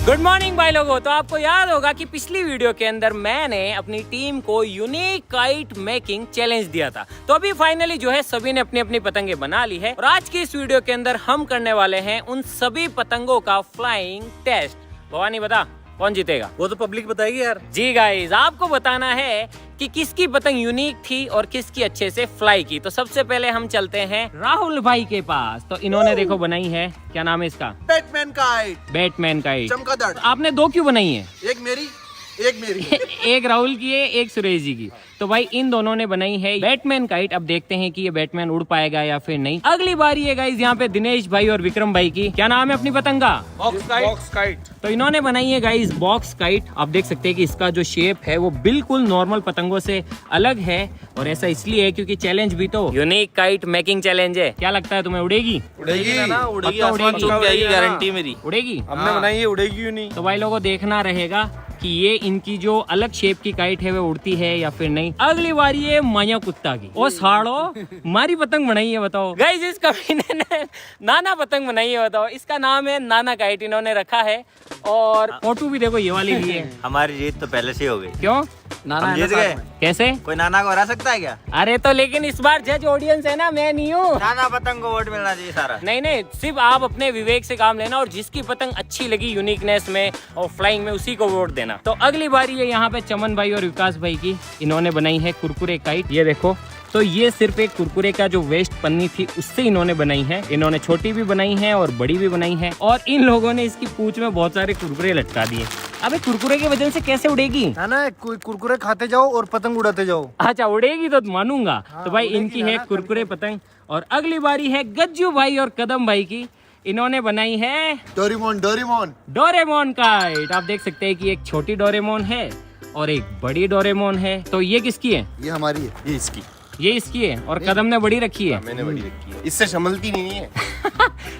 Good morning भाई लोगों। तो आपको याद होगा कि पिछली वीडियो के अंदर मैंने अपनी टीम को यूनिक काइट मेकिंग चैलेंज दिया था। तो अभी फाइनली जो है सभी ने अपनी अपनी पतंगे बना ली है और आज की इस वीडियो के अंदर हम करने वाले हैं उन सभी पतंगों का फ्लाइंग टेस्ट। भवानी बता कौन जीतेगा? वो तो पब्लिक बताएगी यार। जी गाइस, आपको बताना है कि किसकी पतंग यूनिक थी और किसकी अच्छे से फ्लाई की। तो सबसे पहले हम चलते हैं राहुल भाई के पास। तो इन्होंने देखो बनाई है, क्या नाम है इसका? Batman kite. Batman kite. चमगादड़। आपने दो क्यों बनाई है? एक मेरी एक मेरी एक राहुल की है, एक सुरेश जी की। तो भाई इन दोनों ने बनाई है बैटमैन काइट। अब देखते हैं कि ये बैटमैन उड़ पाएगा या फिर नहीं। अगली बारी है गाइस यहाँ पे दिनेश भाई और विक्रम भाई की। क्या नाम है अपनी पतंग का? Box kite. तो इन्होंने बनाई है गाइस बॉक्स काइट। आप देख सकते हैं कि इसका जो शेप है वो बिल्कुल नॉर्मल पतंगों से अलग है और ऐसा इसलिए है क्योंकि चैलेंज भी तो यूनिक काइट मेकिंग चैलेंज है। क्या लगता है तुम्हें, उड़ेगी? उड़ेगी ना उड़ेगी, पक्का आसमान उड़ेगी। छू के आएगी, गारंटी मेरी। उड़ेगी? हमने बनाई है, उड़ेगी क्यों नहीं। तो भाई लोगों देखना रहेगा कि ये इनकी जो अलग शेप की काइट है वो उड़ती है या फिर नहीं। अगली बारी है माया कुत्ता की। ओ साड़ो, हमारी पतंग बनाई है बताओ। गाइस इस कमीने ने नाना पतंग बनाई है बताओ। इसका नाम है नाना काइट इन्होंने रखा है और फोटो भी देखो ये वाली भी है। हमारी जीत तो पहले से हो गई। क्यों? हम जीत गए। कैसे? कोई नाना को हरा सकता है क्या? अरे तो लेकिन इस बार जज ऑडियंस है ना, मैं नहीं हूँ। नाना पतंग को वोट मिलना चाहिए सारा। नहीं नहीं, सिर्फ आप अपने विवेक से काम लेना और जिसकी पतंग अच्छी लगी यूनिकनेस में और फ्लाइंग में उसी को वोट देना। तो अगली बारी है यहाँ पे चमन भाई और विकास भाई की। इन्होंने बनाई है कुरकुरे काइट। ये देखो, तो ये सिर्फ एक कुरकुरे का जो वेस्ट पन्नी थी उससे इन्होंने बनाई है। इन्होंने छोटी भी बनाई है और बड़ी भी बनाई है और इन लोगों ने इसकी पूंछ में बहुत सारे कुरकुरे लटका दिए। अबे कुरकुरे की वजह से कैसे उड़ेगी? है ना, कुरकुरे खाते जाओ और पतंग उड़ाते जाओ। अच्छा उड़ेगी तो मानूंगा। हाँ, तो भाई उड़ेगी इनकी ना, है कुरकुरे पतंग। और अगली बारी है गज्जू भाई और कदम भाई की। इन्होंने बनाई है डोरेमोन डोरेमोन डोरेमोन काइट। आप देख सकते हैं कि एक छोटी डोरेमोन है और एक बड़ी डोरेमोन है। तो ये किसकी है? ये हमारी है। ये इसकी। ये इसकी है और कदम ने बड़ी रखी है। मैंने बड़ी रखी है, इससे संभलती नहीं है।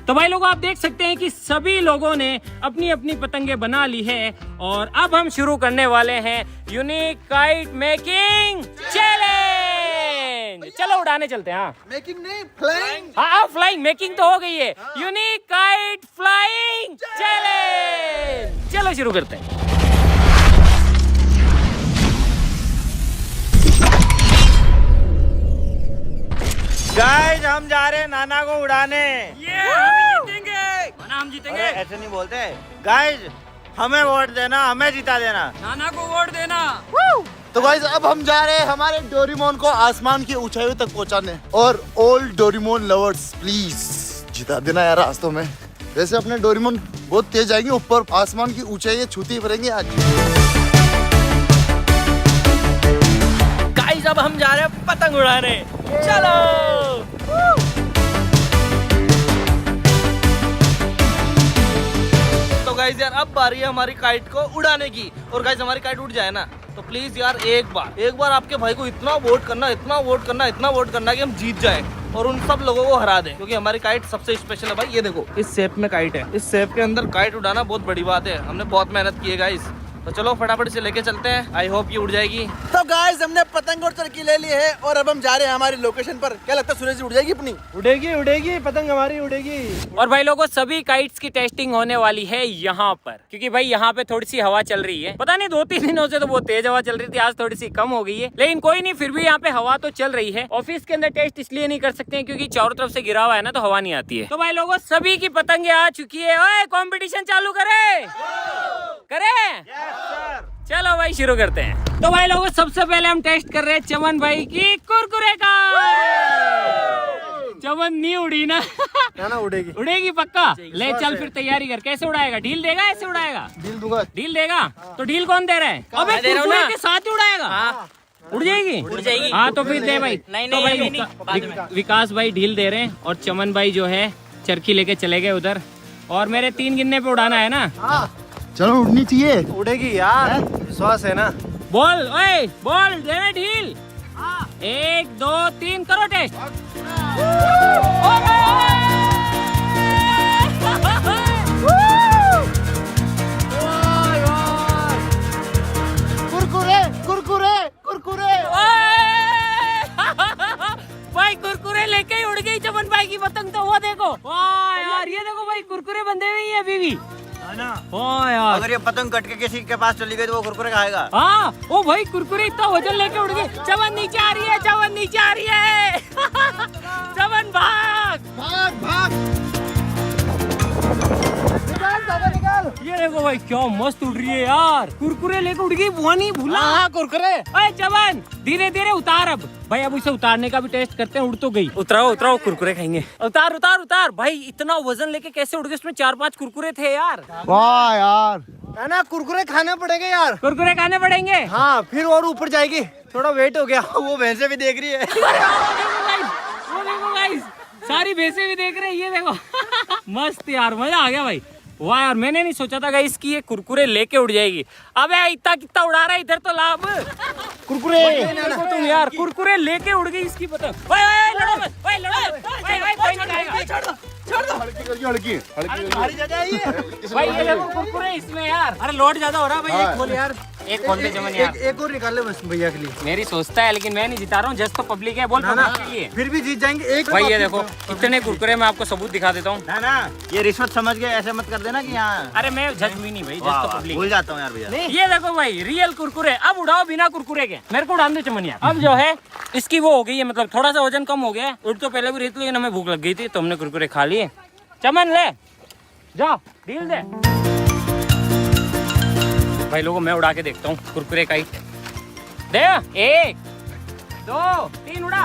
तो भाई लोगों आप देख सकते हैं कि सभी लोगों ने अपनी अपनी पतंगे बना ली है और अब हम शुरू करने वाले हैं यूनिक काइट मेकिंग चैलेंज। चलो उड़ाने चलते हैं। हाँ मेकिंग नहीं, फ्लाइंग। हाँ फ्लाइंग मेकिंग तो हो गई है। Unique kite flying challenge. चलो शुरू करते हैं। गाइस हम जा रहे हैं नाना को उड़ाने। हम जीतेंगे। हम जीतेंगे। अरे ऐसे नहीं बोलते। गाइस हमें वोट देना, हमें जिता देना। नाना को वोट देना। तो गाइस अब हम जा रहे हैं हमारे डोरेमोन को आसमान की ऊंचाइयों तक पहुंचाने। और ऑल डोरेमोन लवर्स प्लीज जिता देना यार रास्तों में। वैसे अपने डोरेमोन बहुत तेज आएंगे, ऊपर आसमान की ऊंचाइयां छूती रहेंगे आज। गाइस अब हम जा रहे हैं पतंग उड़ाने। चलो। तो गाइस यार अब बारी है हमारी काइट को उड़ाने की। और गाइस हमारी काइट उड़ जाए ना तो प्लीज यार एक बार आपके भाई को इतना वोट करना, इतना वोट करना कि हम जीत जाए और उन सब लोगों को हरा दें, क्योंकि हमारी काइट सबसे स्पेशल है भाई। ये देखो इस शेप में काइट है। इस शेप के अंदर काइट उड़ाना बहुत बड़ी बात है। हमने बहुत मेहनत की है गाइस। तो चलो फटाफट से लेके चलते हैं। आई होप ये उड़ जाएगी। तो गाइस हमने पतंग और चरखी ले ली है और अब हम जा रहे हैं हमारी लोकेशन पर। क्या लगता है सूरज जी उड़ जाएगी अपनी? उड़ेगी पतंग हमारी उड़ेगी। और भाई लोगों सभी काइट्स की टेस्टिंग होने वाली है यहाँ पर, क्योंकि भाई यहाँ पे थोड़ी सी हवा चल रही है। पता नहीं 2-3 दिनों से तो बहुत तेज हवा चल रही थी, आज थोड़ी सी कम हो गई है, लेकिन कोई नहीं, फिर भी यहाँ पे हवा तो चल रही है। ऑफिस के अंदर टेस्ट इसलिए नहीं कर सकते हैं क्योंकि चारों तरफ से गिरा हुआ है ना, तो हवा नहीं आती है। तो भाई लोगों सभी की पतंगे आ चुकी है। ओए कंपटीशन चालू करे। चलो भाई शुरू करते हैं। तो भाई लोगों सबसे पहले हम टेस्ट कर रहे हैं चमन भाई की कुरकुरे का। चमन नहीं उड़ी ना? ना उड़ेगी। उड़ेगी पक्का। ले चल फिर तैयारी कर। कैसे उड़ाएगा? ढील देगा? ऐसे उड़ाएगा? डील दूंगा। ढील देगा? तो ढील कौन दे रहा है? अबे कुरकुरे के साथ ही उड़ाएगा। उड़ जाएगी? उड़ जाएगी। हाँ तो फिर दे भाई। नहीं, तो भाई विकास भाई ढील दे रहे हैं और चमन भाई जो है चरखी लेके चले गए उधर। और मेरे 3 गिनने पे उड़ाना है ना? चलो उड़नी चाहिए। उड़ेगी यार, विश्वास है ना। बोल ओए बोल, दे ढील। 1 2 3 करो टेस्ट। कुरकुरे कुरकुरे कुरकुरे। भाई कुरकुरे लेके ही उड़ गई चमन भाई की पतंग। तो वो देखो, वाह यार, ये देखो भाई कुरकुरे बंधे हुए हैं अभी भी। वाह यार बस। अगर ये पतंग कट के किसी के पास चली गई तो वो कुरकुरे खाएगा। हाँ ओ भाई कुरकुरे इतना वजन लेके उड़ गए। चमन नीचे आ रही है, चमन नीचे आ रही है। चमन भाग भाग भाग। ये देखो भाई क्या मस्त उड़ रही है यार। कुरकुरे लेके उड़ गई, वो नहीं भूला। हाँ कुरकुरे। अरे चमन धीरे धीरे उतार अब भाई। अब इसे उतारने का भी टेस्ट करते हैं। उड़ तो गई, उतराओ उतराओ, कुरकुरे खाएंगे। उतार उतार उतार भाई। इतना वजन लेके कैसे उड़ गए? उसमें 4-5 कुरकुरे थे यार। वाह यार, है ना, कुरकुरे खाने पड़ेंगे यार। कुरकुरे खाने पड़ेंगे। हाँ फिर और ऊपर जाएगी, थोड़ा वेट हो गया। वो भैंसे भी देख रही है। वो देखो गाइस, सारी भैंसे भी देख रहे हैं। ये देखो मस्त यार, मजा आ गया भाई। वाह यार, मैंने नहीं सोचा था गाइस कि ये कुरकुरे लेके उड़ जाएगी। अबे इतना कितना उड़ा रहा है इधर तो लाभ। कुरकुरे देखो तुम यार, कुरकुरे लेके उड़ गई इसकी पतंग। ओए ओए लड़ो मत, ओए लड़ो, ओए ओए कोई नहीं खाएगा। छोड़ दो। हल्की करके हल्की हल्की। भाई ये देखो कुरकुरे इसमें यार। अरे लोड ज्यादा हो रहा है भाई। एक खोल यार, एक खोल दे चमन यार। एक और निकाल ले बस भैया के लिए। मेरी सोचता है लेकिन मैं नहीं जिता रहा हूँ। जस्ट तो पब्लिक है, बोल पब्लिक के लिए। फिर भी जीत जाएंगे एक। भाई ये देखो कितने कुरकुरे, मैं आपको सबूत दिखा देता हूँ। ना ना, ये रिश्वत समझ के ऐसे मत कर देना कि यहाँ। अरे मैं जज भी नहीं भाई, जस्ट तो पब्लिक। भूल जाता हूँ यार भैया। ये देखो भाई रियल कुरकुरे। अब उड़ाओ बिना कुरकुरे के। मेरे को उड़ान दो चमन यार। अब जो है इसकी वो हो गई है, मतलब थोड़ा सा वजन कम हो गया है। उड़ तो पहले भी रही थी लेकिन हमें भूख लग गई थी तो हमने कुरकुरे खा लिए। चमन ले जा, डील दे भाई। लोगों मैं उड़ा के देखता हूँ कुरकुरे का ही दे। 1 2 3 उड़ा।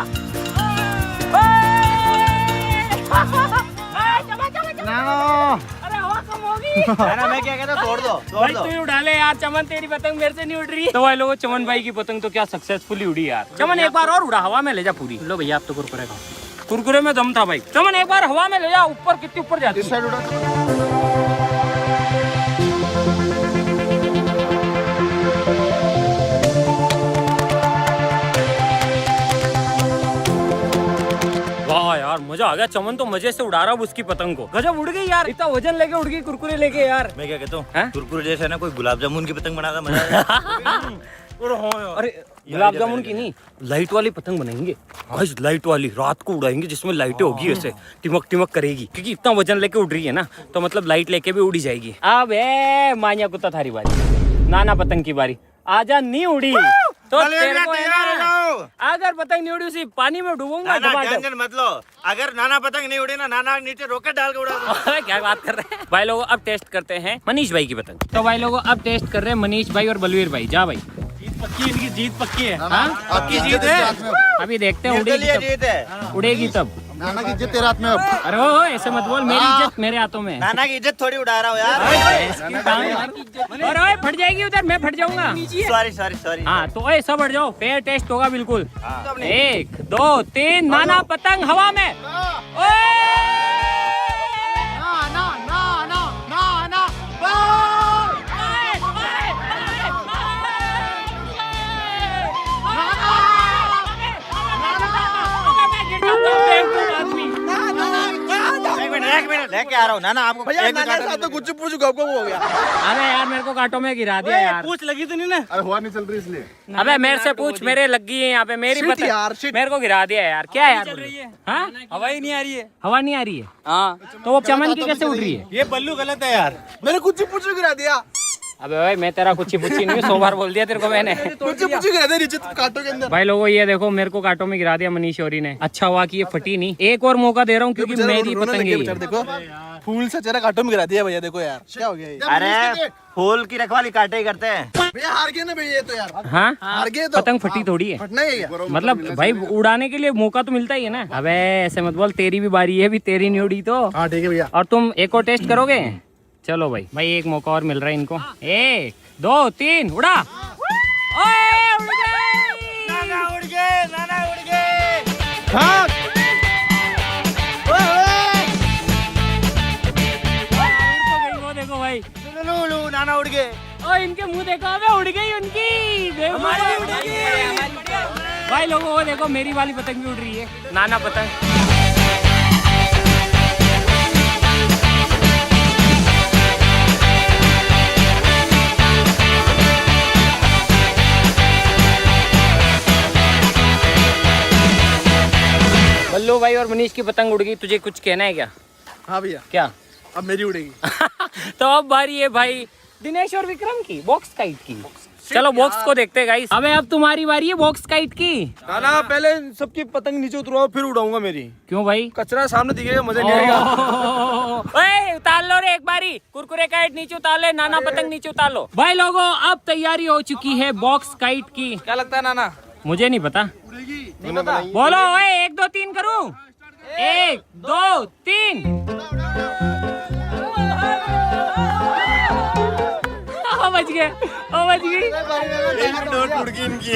अरे हवा कम होगी। ना मैं क्या कहता हूँ, तोड़ दो भाई तू ही उड़ा ले यार। चमन तेरी पतंग मेरे से नहीं उड़ रही। तो भाई लोगों, चमन भाई की पतंग तो क्या सक्सेसफुली उड़ी यार। चमन एक बार और उड़ा, हवा में ले जा पूरी। लो भैया आप तो कुरकुरे खाओ। कुरकुरे में दम था भाई। चमन एक बार हवा में ले जा, ऊपर कितनी ऊपर जाती इस साइड उड़ा। वाह यार मजा आ गया। चमन तो मजे से उड़ा रहा है उसकी पतंग को। गजब उड़ गई यार, इतना वजन लेके उड़ गई कुरकुरे लेके यार। मैं क्या कहता हैं? हूँ, कुरकुरे जैसे ना कोई गुलाब जामुन की पतंग बनाता मजा आएगा। अरे गुलाब जामुन की नहीं, लाइट वाली पतंग बनाएंगे आज। लाइट वाली रात को उड़ाएंगे जिसमें लाइटें होगी, ऐसे टिमक टिमक करेगी। क्योंकि इतना वजन लेके उड़ रही है ना, तो मतलब लाइट लेके भी उड़ी जाएगी। अब मानिया कुत्ता थारी बारी, नाना पतंग की बारी। आजा नहीं उड़ी तो तेरे को है ना, अगर पतंग नहीं उड़ी उसी पानी में डूबूंगा। टेंशन मत लो, अगर नाना पतंग नहीं उड़ी ना, नाना नीचे रॉकेट डाल के उड़ा दो। क्या बात कर रहे हैं भाई लोगों। अब टेस्ट करते हैं मनीष भाई की पतंग। तो भाई लोगों अब टेस्ट कर रहे हैं मनीष भाई और बलवीर भाई। जा भाई, पक्की इनकी जीत पक्की है। आपकी जीत है। अभी देखते हैं उड़ेगी तब। जीत है। उड़ेगी तब। नाना की इज्जत तेरे हाथ में अब। अरे ओ ऐसे मत बोल, मेरी इज्जत मेरे हाथों में है। नाना की इज्जत थोड़ी उड़ा रहा हूँ यार। और ओए फट जाएगी उधर, मैं फट जाऊंगा। Sorry sorry sorry. हाँ तो ओए सब हट जाओ, फेयर टेस्ट होगा बिल्कुल। 1 2 3 नाना पतंग हवा में। एक मिनट लेके आ रहा हूँ नाना आपको। भैया नाना साथ तो कुछ पूछ आपको वो हो गया। अरे यार मेरे को कांटों में गिरा दिया यार। पूछ लगी तो नहीं ना? अरे हवा नहीं चल रही इसलिए। अबे मेरे से पूछ, मेरे लग गई है यहाँ पे मेरी Shit पतंग। यार, shit। मेरे को गिरा दिया यार। क्या है यार चल रही है? हाँ हवा ही नहीं आ रही है। हवा नहीं आ रही है। हाँ तो वो चमन की कैसे उड़ रही है? ये बल्लू गलत है यार। मैंने कुछ पूछ गिरा दिया। अबे भाई मैं तेरा कुछ ही पूछी नहीं, 100 बार बोल दिया तेरे को मैंने। कुछ गिरा दिया नीचे कांटों के अंदर। भाई लोगों ये देखो मेरे को कांटों में गिरा दिया मनीष औरी ने। अच्छा हुआ कि ये फटी नहीं। एक और मौका दे रहा हूँ क्योंकि मेरी पतंग है ये। देखो फूल से चेहरा कांटों में गिरा दिया भैया। देखो यार क्या हो गया ये? अरे फूल की रखवाली काटे ही करते हैं। भैया हार गए ना भैया ये तो यार। हाँ हार गए तो। पतंग फटी थोड़ी है। फटना ही है क्या? मतलब भाई उड़ाने के लिए मौका तो मिलता ही है ना। अबे ऐसे मत बोल, तेरी भी बारी है, भी तेरी नहीं उड़ी तो। हाँ ठीक है भैया। और तुम एक और टेस्ट करोगे? चलो भाई भाई एक मौका और मिल रहा है इनको। 1 2 3 उड़ा। ओए उड़ गई। नाना उड़ गए, नाना उड़ गए। हाँ वो देखो भाई, लू नाना उड़ गए। ओ इनके मुंह देखो, अबे उड़ गई उनकी। हमारी उड़ गई। भाई लोगों वो देखो मेरी वाली पतंग भी उड़ रही है, नाना पतंग। बल्लू भाई और मनीष की पतंग उड़ गई। तुझे कुछ कहना है क्या? हाँ भैया क्या? अब मेरी उड़ेगी। तो अब बारी है भाई दिनेश और विक्रम की बॉक्स काइट की। चलो बॉक्स को देखते गाइस। अबे अब तुम्हारी बारी है बॉक्स काइट की। ना पहले सबकी पतंग नीचे उतरवाओ फिर उड़ाऊंगा मेरी। क्यों भाई? कचरा सामने दिखेगा मजा नहीं आएगा। ओए उतार लो रे एक बारी, कुरकुरे काइट नीचे उतार ले, नाना पतंग नीचे उतार लो। भाई लोगों अब तैयारी हो चुकी है बॉक्स काइट की। क्या लगता है नाना? मुझे नहीं पता, बोलो। ओए 1 2 3 करूं? 1 2 3। बच गया, बच गई। डोर टूट गई इनकी।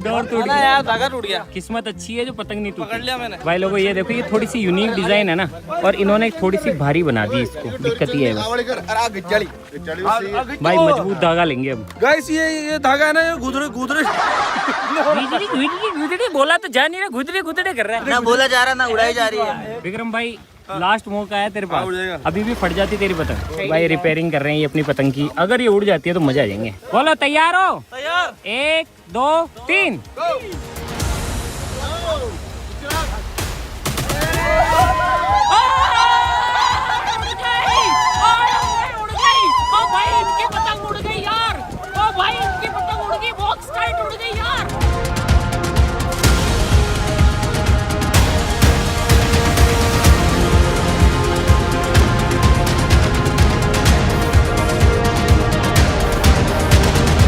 डोर टूट ना गया। यार, धागा टूट गया। किस्मत अच्छी है जो पतंग नहीं टूटी। पकड़ लिया मैंने। भाई लोगों ये देखो, ये थोड़ी सी यूनिक डिजाइन है ना, और इन्होंने थोड़ी सी भारी बना दी इसको। दिक्कत ये है बस। भाई मजबूत धागा लेंगे अब। गाइस ये धागा है ना, ये गुदरे गुदरे गुदड़ी बोला तो जा नहीं रहा, गुदड़े गुदड़े कर रहा है। ना बोला जा रहा ना उड़ाई जा रही है। विक्रम भाई लास्ट मौका है तेरे पास। उड़ जाएगा। अभी भी फट जाती तेरी पतंग। भाई रिपेयरिंग कर रहे हैं ये अपनी पतंग की, अगर ये उड़ जाती है तो मजा आ जाएंगे। बोलो तैयार हो? तैयार। 1 2 3। भाई इनकी पतंग उड़ गई यार। ओ भाई इनकी पतंग उड़ गई, बॉक्स काइट उड़ गई यार।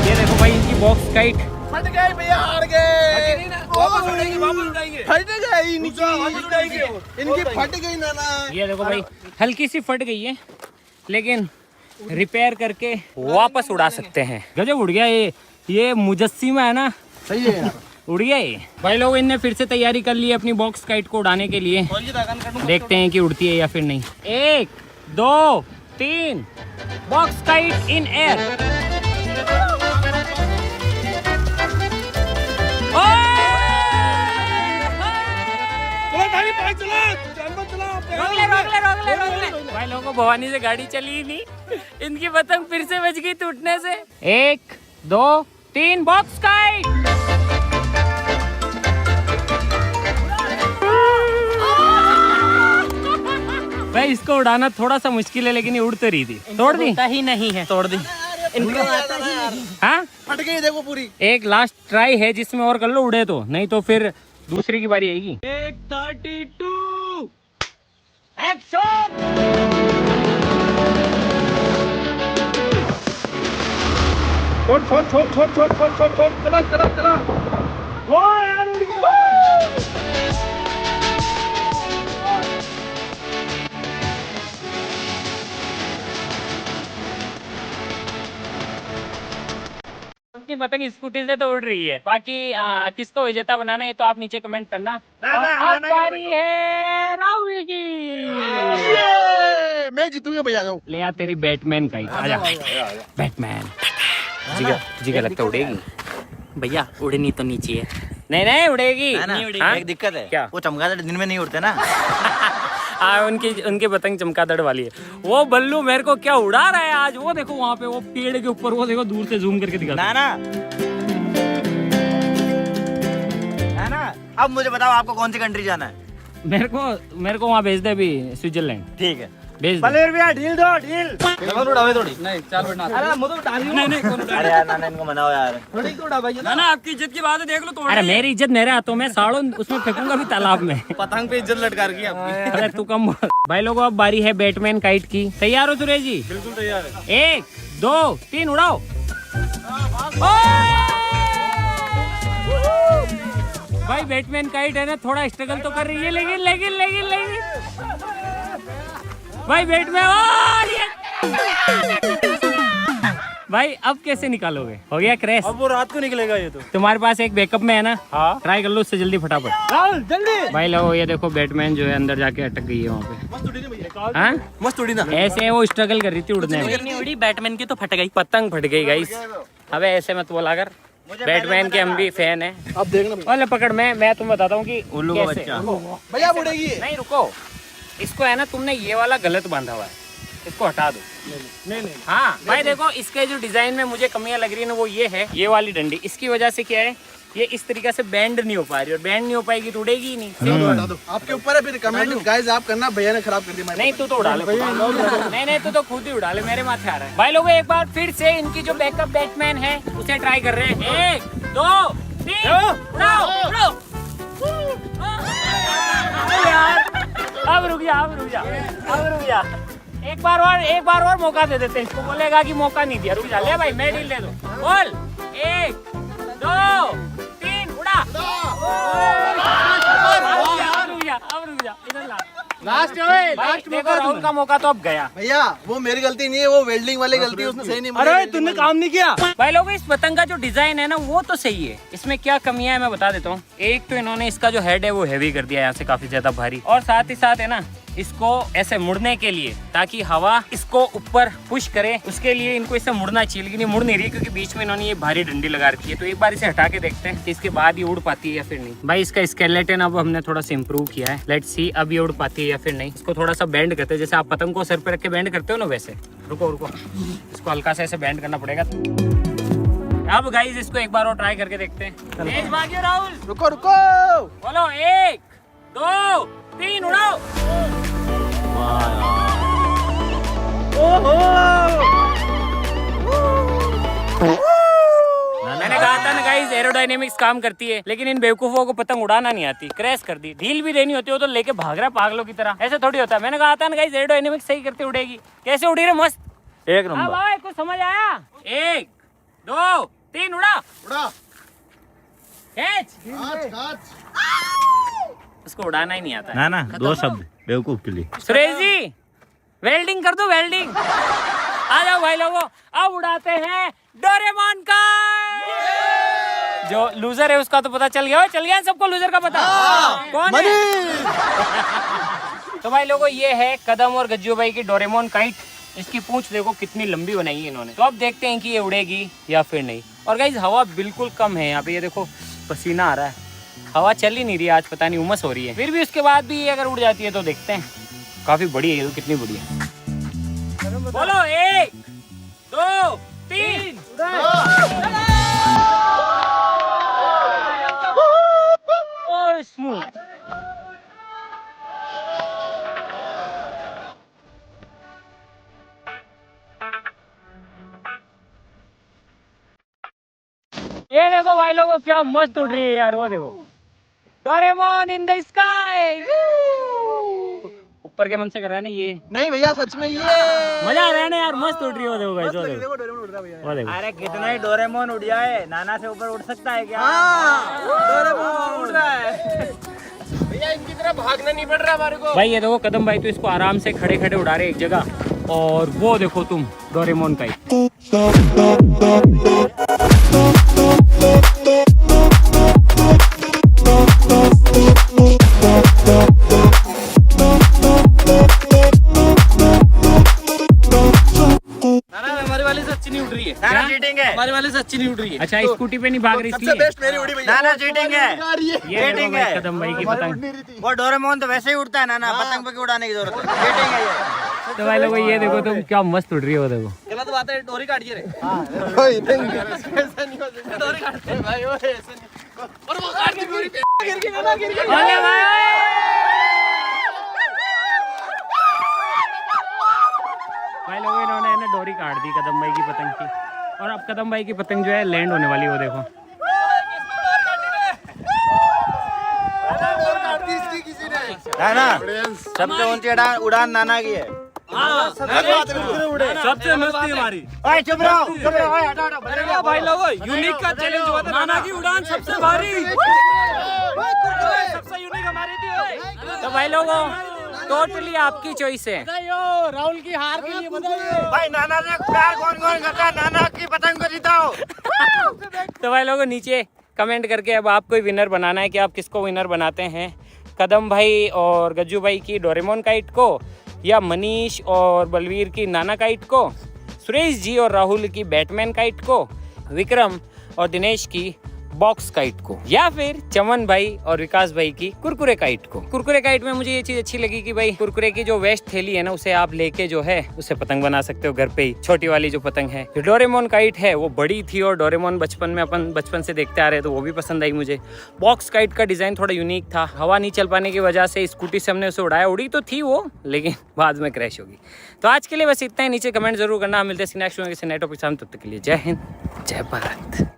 ये देखो भाई इनकी बॉक्स काइट फट गए भैया, हार गए। वापस उड़ाएंगे, वापस उड़ाएंगे। फट गई इनकी, वापस उड़ाएंगे। इनकी फट गई नाना। ये देखो भाई हल्की सी फट गई है, लेकिन रिपेयर करके वापस उड़ा सकते हैं। गजब उड़ गया ये मुजस्सिमा है ना, सही है यार। उड़ गया ये। भाई लोग इनने फिर से तैयारी कर ली है अपनी बॉक्स काइट को उड़ाने के लिए। देखते हैं कि उड़ती है या फिर नहीं। 1 2 3। Box kite in air. भाई लोगों भवानी से गाड़ी चली ही नहीं, इनकी पतंग फिर से बच गई टूटने से। 1 2 3 बॉक्स काइट। भाई इसको उड़ाना थोड़ा सा मुश्किल है, लेकिन ये उड़ तो रही थी। तोड़ दी ही नहीं है, तोड़ दी। हाँ फट गई देखो पूरी। एक लास्ट ट्राई है जिसमें और कर लो, उड़े तो, नहीं तो फिर दूसरी की बारी आएगी। 132 एक्शन। छोड़ चला। की पतंग स्कूटी से तो उड़ रही है। बाकी किसको विजेता बनाना है तो आप नीचे कमेंट करना। अब बारी है राहुल की। मैं जीतूंगा भैया। ले आ तेरी बैटमैन का ही। आजा बैटमैन। जिगर लगता उड़ेगी भैया। उड़नी तो नीचे है। नहीं उड़ेगी। एक दिक्कत है क्या? वो चमगादड़ दिन में नहीं उड़ते ना। उनकी पतंग चमगादड़ वाली है। वो बल्लू मेरे को क्या उड़ा रहा है आज। वो देखो वहाँ पे वो पेड़ के ऊपर, वो देखो दूर से जूम करके दिखा। ना अब मुझे बताओ आपको कौन सी कंट्री जाना है? मेरे को वहाँ भेज दे अभी, स्विट्जरलैंड ठीक है। भेज दे। भैया ढील दो ढील। नहीं चल उड़ना। अरे यार नाना इनको मनाओ यार। ना आपकी इज्जत की बात है, देख लो तो। अरे मेरी इज्जत मेरे हाथों में, साड़ों उसमें फेंकूंगा भी तालाब में। पतंग पे इज्जत लटका रखी है आपकी। अरे तू कम बोल। भाई लोगों अब बारी है बैटमैन काइट की। तैयार हो सुरेश जी? बिल्कुल तैयार है। 1 2 3 उड़ाओ। भाई बैटमैन काइट है ना, थोड़ा स्ट्रगल तो कर रही है, लेकिन भाई बैटमैन। भाई अब कैसे निकालोगे? हो गया क्रैश। अब वो रात को निकलेगा ये तो। तुम्हारे पास एक बैकअप में है ना? हाँ ट्राई कर लो उससे जल्दी फटाफट। राहुल जल्दी। भाई लो ये देखो बैटमैन जो है अंदर जाके अटक गई है वहाँ पे। हाँ मस्त उड़ी ना। ऐसे वो स्ट्रगल कर रही थी उड़ने में। नहीं उड़ी, बैटमैन की तो फट गई। पतंग फट गई गाइस। अबे ऐसे मत बोला कर, बैटमैन के हम भी फैन है। अब देखना ओले पकड़, मैं तुम्हें बताता हूँ कि उल्लू का कैसे। बच्चा। भैया उड़ेगी। नहीं रुको, इसको है ना तुमने ये वाला गलत बांधा हुआ है, इसको हटा दो। नहीं हाँ भाई देखो इसके जो डिजाइन में मुझे कमियां लग रही है ना, वो ये है, ये वाली डंडी। इसकी वजह से क्या है ये इस तरीके से बैंड नहीं हो पा रही, और बैंड नहीं हो पाएगी तो उड़ेगी ही नहीं। आपके ऊपर है, फिर कमेंट गाइस आप करना, भैया ने खराब कर दिया। नहीं तू तो उड़ा ले, नहीं तू तो खुद ही उड़ा ले, मेरे माथे आ रहा है। भाई लोगों एक बार फिर से इनकी जो बैकअप बैटमैन है उसे ट्राई कर रहे हैं। 1 2 3 उड़ाओ। अब रुक जा। एक बार और मौका दे देते हैं इसको, बोलेगा कि मौका नहीं दिया। रुक जा, ले भाई मैं डील दे दूं। बोल 1 2 3 उड़ा। अब रुक जा इधर ला। लास्ट देखो राहुल का मौका तो अब गया। भैया वो मेरी गलती नहीं है, वो वेल्डिंग वाली गलती है, उसने सही नहीं। अरे तूने काम नहीं किया। भाई लोगों इस पतंग का जो डिजाइन है ना वो तो सही है, इसमें क्या कमियां है मैं बता देता हूँ। एक तो इन्होंने इसका जो हेड है वो हैवी कर दिया, यहाँ से काफी ज्यादा भारी, और साथ ही साथ है ना इसको ऐसे मुड़ने के लिए, ताकि हवा इसको ऊपर पुश करे, उसके लिए इनको इसे मुड़ना चाहिए, लेकिन ये मुड़ नहीं रही क्योंकि बीच में इन्होंने ये भारी डंडी लगा रखी है। तो एक बार इसे हटा के देखते हैं कि इसके बाद ये उड़ पाती है या फिर नहीं। भाई इसका स्केलेटन अब हमने थोड़ा सा इम्प्रूव किया है, लेट्स सी अब ये उड़ पाती है या फिर नहीं। इसको थोड़ा सा बैंड करते हैं, जैसे आप पतंग को सर पे रख के बैंड करते हो ना वैसे। रुको इसको हल्का सा ऐसे बैंड करना पड़ेगा। अब गाइस इसको एक बार और ट्राई करके देखते हैं। तेज भागियो राहुल। रुको बोलो 1 2 3 उड़ाओ। मैंने कहा था ना गाइस एरोडायनेमिक्स काम करती है, लेकिन इन बेवकूफों को पतंग उड़ाना नहीं आती, क्रैश कर दी। ढील भी देनी होती हो तो लेके भाग रहा पागलों की तरह, ऐसे थोड़ी होता है। मैंने कहा था ना गाइस एरोडायनेमिक्स सही करती उड़ेगी। कैसे उड़ी रे मस्त, एक नंबर। भाई कुछ समझ आया? 1 2 3 उड़ा। उसको उड़ाना ही नहीं आता। ना 2 शब्द बेवकूफ के लिए। सुरेश जी वेल्डिंग कर दो, वेल्डिंग। आ जाओ भाई लोगों, अब उड़ाते हैं डोरेमोन का। जो लूजर है उसका तो पता चल गया सबको लूजर का पता कौन है? तो भाई लोगों ये है कदम और गज्जू भाई की डोरेमोन काइट। इसकी पूंछ देखो कितनी लंबी बनाई है इन्होंने। तो अब देखते हैं कि ये उड़ेगी या फिर नहीं। और गाइस हवा बिल्कुल कम है यहाँ पे, ये देखो पसीना आ रहा है, हवा चल ही नहीं रही आज, पता नहीं उमस हो रही है। फिर भी उसके बाद भी अगर उड़ जाती है तो देखते हैं। काफी बड़ी है ये, तो कितनी बड़ी है। बोलो 1 2 3 स्मूथ। ये देखो भाई लोगों क्या मस्त उड़ रही है यार, वो देखो डोरेमोन इन द स्काई। ऊपर के मन से कर रहा है ना ये। नहीं भैया सच में ये मजा आ रहा है ना यार, मस्त उड़ रही है। वो देखो गाइस, वो देखो डोरेमोन उड़ रहा है भैया। वो देखो। अरे कितना ही डोरेमोन उड़ जाए, नाना से ऊपर उड़ सकता है क्या? डोरेमोन उड़ रहा है भैया, इनकी तरह भागना नहीं पड़ रहा हमारे को। भाई ये देखो कदम भाई तो इसको आराम से खड़े खड़े उड़ा रहे एक जगह, और वो देखो तुम डोरेमोन का हमारी वाली से अच्छी नहीं उड़ रही है। नाना चीटिंग है। हमारी वाली से अच्छी नहीं उड़ रही है। अच्छा स्कूटी पे नहीं भाग रही सबसे इसलिए। बेस्ट मेरी उड़ी भैया। नाना चीटिंग है। ये देखो भाई कदम भाई की पतंग। वो डोरेमोन तो वैसे ही उड़ता है नाना, पतंग पे क्यों उड़ाने की जरूरत है? चीटिंग है ये। तो भाई लोगों ये देखो तुम क्या मस्त उड़ रही है, वो देखो। गलत बात है, डोरी काटिए रे। ऐसा नहीं हो सकता। डोरी काटते हैं भाई वो ऐसा नहीं। और वो काट के पूरी गिर के ना गिर के। अरे भाई भाई लोगों इन्होंने ना डोरी काट दी कदम भाई की पतंग की, और अब कदम भाई की पतंग जो है लैंड होने वाली, वो देखो। नाना सबसे ऊंची उड़ान नाना की है। सबसे मस्ती हमारी। ओए चुप रहो, ओए हटो हटो। भाई लोगों यूनिक का चैलेंज हुआ था, नाना की उड़ान सबसे भारी, सबसे यूनिक हमारी थी। तो भाई लोगों टोटली आपकी चॉइस है। राहुल की हार के लिए बताइए। भाई नाना से प्यार कौन कौन करता है? नाना की पतंग को जिताओ। तो भाई लोगों नीचे कमेंट करके अब आपको ही विनर बनाना है कि आप किसको विनर बनाते हैं, कदम भाई और गज्जू भाई की डोरेमोन काइट को, या मनीष और बलवीर की नाना काइट को, सुरेश जी और राहुल की बैटमैन काइट को, विक्रम और दिनेश की बॉक्स काइट को, या फिर चमन भाई और विकास भाई की कुरकुरे काइट को। कुरकुरे काइट में मुझे ये चीज अच्छी लगी कि भाई कुरकुरे की जो वेस्ट थैली है ना, उसे आप लेके जो है उससे पतंग बना सकते हो घर पे ही, छोटी वाली जो पतंग है। जो डोरेमोन काइट है वो बड़ी थी, और डोरेमोन बचपन में अपन बचपन से देखते आ रहे तो वो भी पसंद आई मुझे। बॉक्स काइट का डिजाइन थोड़ा यूनिक था, हवा नहीं चल पाने की वजह से स्कूटी से हमने उसे उड़ाया, उड़ी तो थी वो लेकिन बाद में क्रैश होगी। तो आज के लिए बस इतना ही, नीचे कमेंट जरूर करना। हम मिलते हैं नेक्स्ट वीडियो के नए टॉपिक के साथ, तब तक के लिए जय हिंद जय भारत।